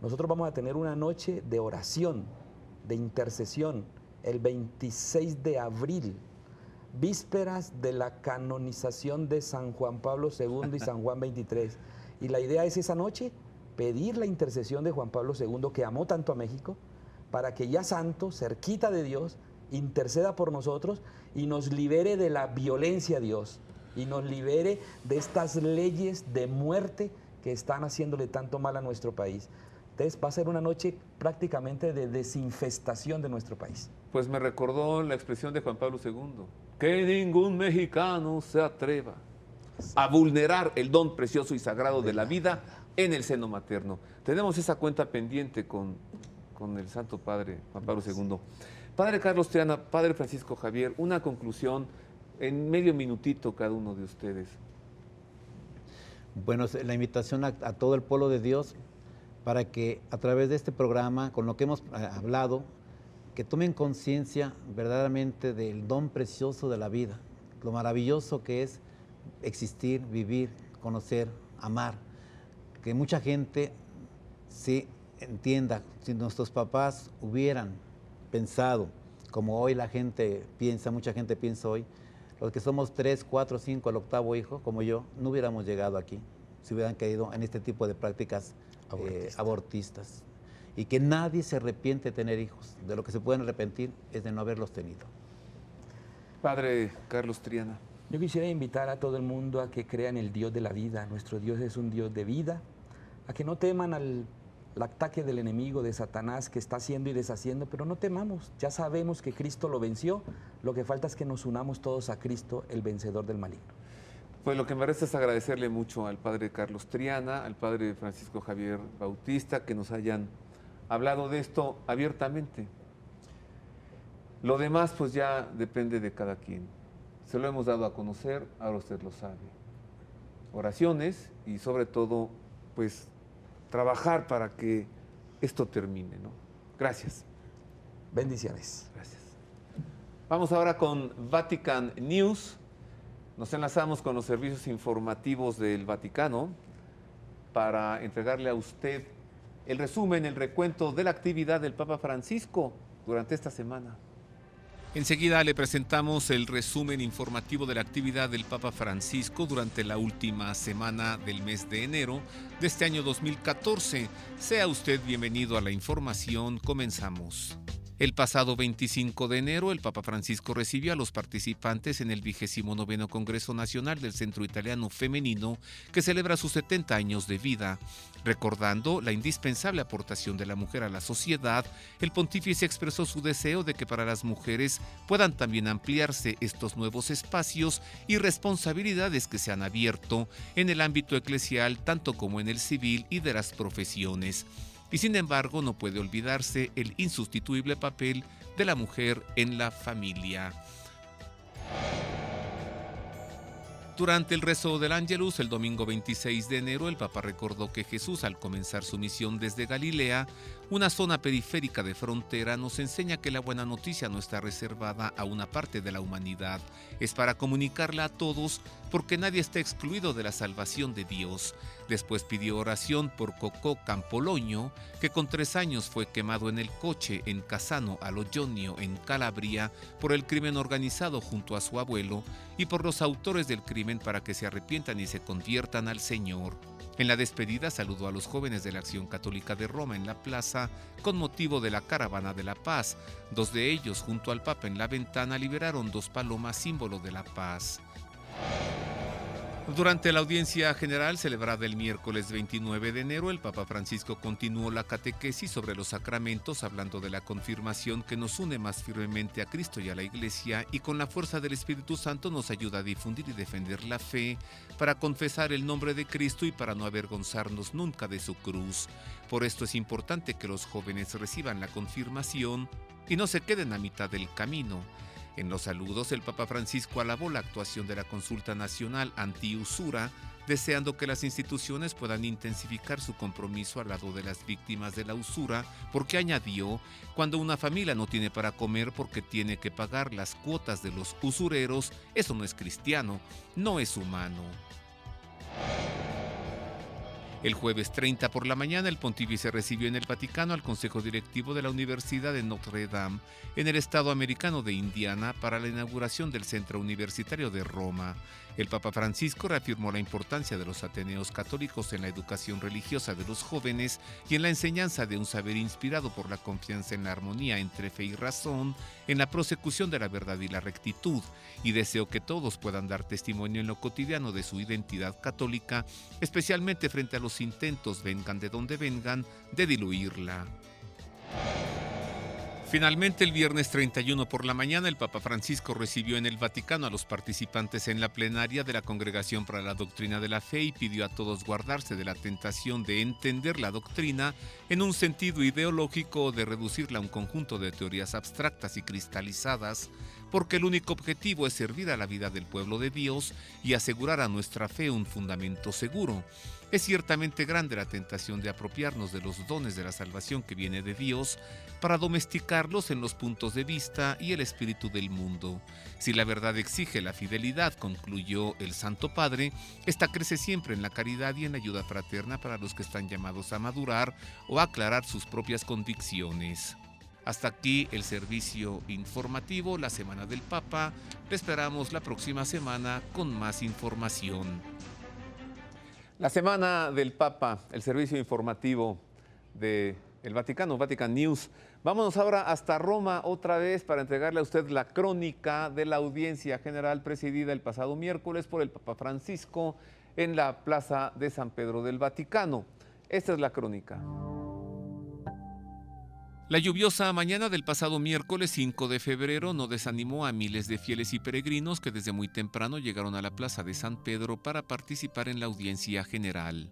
Nosotros vamos a tener una noche de oración, de intercesión, el 26 de abril, vísperas de la canonización de San Juan Pablo II y San Juan XXIII. Y la idea es esa noche pedir la intercesión de Juan Pablo II, que amó tanto a México, para que ya santo, cerquita de Dios, interceda por nosotros y nos libere de la violencia a Dios, y nos libere de estas leyes de muerte que están haciéndole tanto mal a nuestro país. Entonces va a ser una noche prácticamente de desinfestación de nuestro país. Pues me recordó la expresión de Juan Pablo II, que ningún mexicano se atreva a vulnerar el don precioso y sagrado de la vida en el seno materno. Tenemos esa cuenta pendiente con el Santo Padre Juan Pablo II. Padre Carlos Triana, Padre Francisco Javier, una conclusión en medio minutito cada uno de ustedes. Bueno, la invitación a todo el pueblo de Dios para que a través de este programa, con lo que hemos hablado, que tomen conciencia verdaderamente del don precioso de la vida, lo maravilloso que es existir, vivir, conocer, amar. Que mucha gente sí entienda, si nuestros papás hubieran pensado como hoy la gente piensa, mucha gente piensa hoy, los que somos 3, 4, 5, el octavo hijo, como yo, no hubiéramos llegado aquí si hubieran caído en este tipo de prácticas abortistas. Y que nadie se arrepiente de tener hijos. De lo que se pueden arrepentir es de no haberlos tenido. Padre Carlos Triana. Yo quisiera invitar a todo el mundo a que crean el Dios de la vida. Nuestro Dios es un Dios de vida. A que no teman al ataque del enemigo, de Satanás, que está haciendo y deshaciendo, pero no temamos. Ya sabemos que Cristo lo venció. Lo que falta es que nos unamos todos a Cristo, el vencedor del maligno. Pues lo que me resta es agradecerle mucho al Padre Carlos Triana, al Padre Francisco Javier Bautista, que nos hayan hablado de esto abiertamente. Lo demás pues ya depende de cada quien. Se lo hemos dado a conocer, ahora usted lo sabe. Oraciones y sobre todo pues trabajar para que esto termine, ¿no? Gracias. Bendiciones. Gracias. Vamos ahora con Vatican News. Nos enlazamos con los servicios informativos del Vaticano para entregarle a usted el resumen, el recuento de la actividad del Papa Francisco durante esta semana. Enseguida le presentamos el resumen informativo de la actividad del Papa Francisco durante la última semana del mes de enero de este año 2014. Sea usted bienvenido a la información. Comenzamos. El pasado 25 de enero, el Papa Francisco recibió a los participantes en el 29º Congreso Nacional del Centro Italiano Femenino, que celebra sus 70 años de vida. Recordando la indispensable aportación de la mujer a la sociedad, el pontífice expresó su deseo de que para las mujeres puedan también ampliarse estos nuevos espacios y responsabilidades que se han abierto en el ámbito eclesial, tanto como en el civil y de las profesiones. Y sin embargo, no puede olvidarse el insustituible papel de la mujer en la familia. Durante el rezo del Ángelus, el domingo 26 de enero, el Papa recordó que Jesús, al comenzar su misión desde Galilea, una zona periférica de frontera, nos enseña que la buena noticia no está reservada a una parte de la humanidad. Es para comunicarla a todos, porque nadie está excluido de la salvación de Dios. Después pidió oración por Cocò Campoloño, que con 3 años fue quemado en el coche en Cassano allo Jonio, en Calabria, por el crimen organizado junto a su abuelo, y por los autores del crimen para que se arrepientan y se conviertan al Señor. En la despedida saludó a los jóvenes de la Acción Católica de Roma en la plaza con motivo de la Caravana de la Paz. 2 de ellos, junto al Papa en la ventana, liberaron 2 palomas, símbolo de la paz. Durante la audiencia general celebrada el miércoles 29 de enero, el Papa Francisco continuó la catequesis sobre los sacramentos, hablando de la confirmación que nos une más firmemente a Cristo y a la Iglesia, y con la fuerza del Espíritu Santo nos ayuda a difundir y defender la fe, para confesar el nombre de Cristo y para no avergonzarnos nunca de su cruz. Por esto es importante que los jóvenes reciban la confirmación y no se queden a mitad del camino. En los saludos, el Papa Francisco alabó la actuación de la Consulta Nacional Anti-Usura, deseando que las instituciones puedan intensificar su compromiso al lado de las víctimas de la usura, porque añadió, cuando una familia no tiene para comer porque tiene que pagar las cuotas de los usureros, eso no es cristiano, no es humano. El jueves 30 por la mañana, el pontífice recibió en el Vaticano al Consejo Directivo de la Universidad de Notre Dame, en el estado americano de Indiana, para la inauguración del Centro Universitario de Roma. El Papa Francisco reafirmó la importancia de los ateneos católicos en la educación religiosa de los jóvenes y en la enseñanza de un saber inspirado por la confianza en la armonía entre fe y razón, en la prosecución de la verdad y la rectitud, y deseó que todos puedan dar testimonio en lo cotidiano de su identidad católica, especialmente frente a los intentos, vengan de donde vengan, de diluirla. Finalmente, el viernes 31 por la mañana, el Papa Francisco recibió en el Vaticano a los participantes en la plenaria de la Congregación para la Doctrina de la Fe y pidió a todos guardarse de la tentación de entender la doctrina en un sentido ideológico o de reducirla a un conjunto de teorías abstractas y cristalizadas, porque el único objetivo es servir a la vida del pueblo de Dios y asegurar a nuestra fe un fundamento seguro. Es ciertamente grande la tentación de apropiarnos de los dones de la salvación que viene de Dios para domesticarlos en los puntos de vista y el espíritu del mundo. Si la verdad exige la fidelidad, concluyó el Santo Padre, esta crece siempre en la caridad y en la ayuda fraterna para los que están llamados a madurar o a aclarar sus propias convicciones. Hasta aquí el servicio informativo, la Semana del Papa. Le esperamos la próxima semana con más información. La Semana del Papa, el servicio informativo del Vaticano, Vatican News. Vámonos ahora hasta Roma otra vez para entregarle a usted la crónica de la audiencia general presidida el pasado miércoles por el Papa Francisco en la Plaza de San Pedro del Vaticano. Esta es la crónica. La lluviosa mañana del pasado miércoles 5 de febrero no desanimó a miles de fieles y peregrinos que desde muy temprano llegaron a la Plaza de San Pedro para participar en la audiencia general.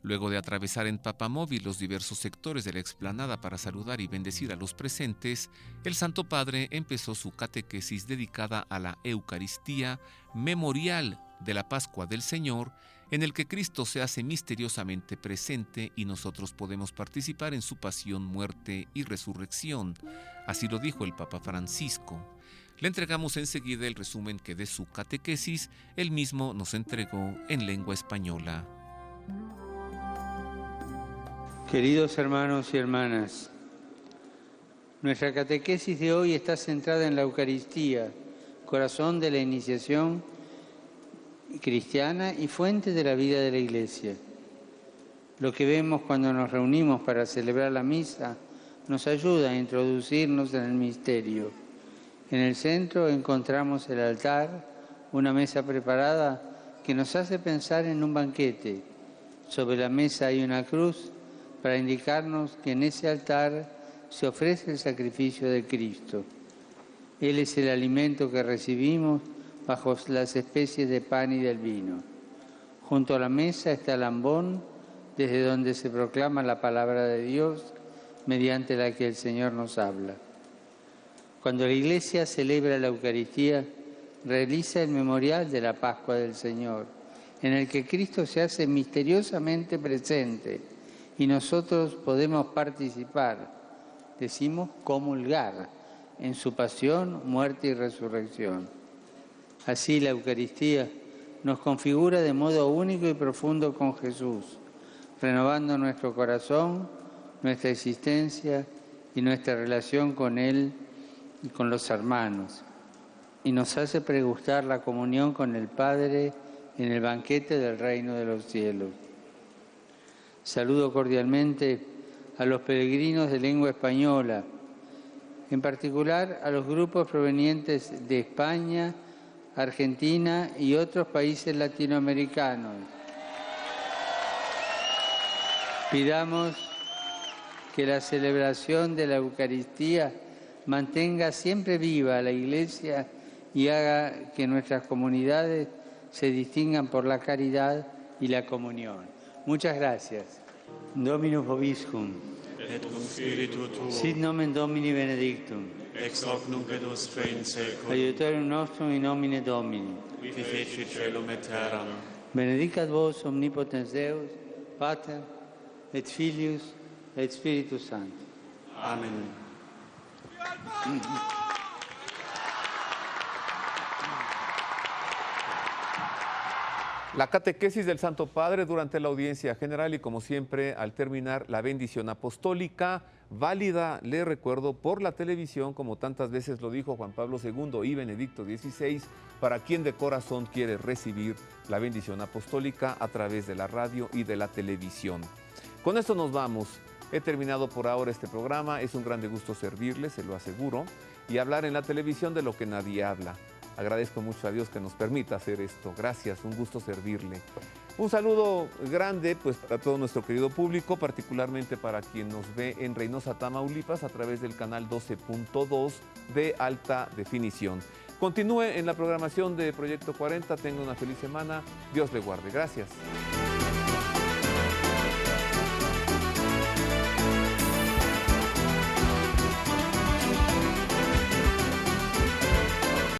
Luego de atravesar en papamóvil los diversos sectores de la explanada para saludar y bendecir a los presentes, el Santo Padre empezó su catequesis dedicada a la Eucaristía, memorial de la Pascua del Señor, en el que Cristo se hace misteriosamente presente y nosotros podemos participar en su pasión, muerte y resurrección. Así lo dijo el Papa Francisco. Le entregamos enseguida el resumen que de su catequesis él mismo nos entregó en lengua española. Queridos hermanos y hermanas, Nuestra catequesis de hoy está centrada en la Eucaristía, corazón de la iniciación cristiana y fuente de la vida de la Iglesia. Lo que vemos cuando nos reunimos para celebrar la misa nos ayuda a introducirnos en el misterio. En el centro encontramos el altar, una mesa preparada que nos hace pensar en un banquete. Sobre la mesa hay una cruz para indicarnos que en ese altar se ofrece el sacrificio de Cristo. Él es el alimento que recibimos bajo las especies de pan y del vino. Junto a la mesa está el ambón, desde donde se proclama la palabra de Dios, mediante la que el Señor nos habla. Cuando la Iglesia celebra la Eucaristía, realiza el memorial de la Pascua del Señor, en el que Cristo se hace misteriosamente presente y nosotros podemos participar, decimos comulgar, en su pasión, muerte y resurrección. Así la Eucaristía nos configura de modo único y profundo con Jesús, renovando nuestro corazón, nuestra existencia y nuestra relación con Él y con los hermanos, y nos hace pregustar la comunión con el Padre en el banquete del reino de los cielos. Saludo cordialmente a los peregrinos de lengua española, en particular a los grupos provenientes de España, Argentina y otros países latinoamericanos. Pidamos que la celebración de la Eucaristía mantenga siempre viva a la Iglesia y haga que nuestras comunidades se distingan por la caridad y la comunión. Muchas gracias. Dominus vobiscum. Et cum spiritu tuo. Sit nomen Domini benedictum. Ex hoc nunc et usque in saeculum. Aiutorium nostrum in nomine Domini. Qui feci caelum et terram. Benedicat vos omnipotens Deus, Pater et Filius et Spiritus Sanctus. Amen. La catequesis del Santo Padre durante la audiencia general y, como siempre, al terminar, la bendición apostólica, válida, le recuerdo, por la televisión, como tantas veces lo dijo Juan Pablo II y Benedicto XVI, para quien de corazón quiere recibir la bendición apostólica a través de la radio y de la televisión. Con esto nos vamos. He terminado por ahora este programa. Es un grande gusto servirles, se lo aseguro, y hablar en la televisión de lo que nadie habla. Agradezco mucho a Dios que nos permita hacer esto. Gracias, un gusto servirle. Un saludo grande pues para todo nuestro querido público, particularmente para quien nos ve en Reynosa, Tamaulipas, a través del canal 12.2 de alta definición. Continúe en la programación de Proyecto 40. Tenga una feliz semana. Dios le guarde. Gracias.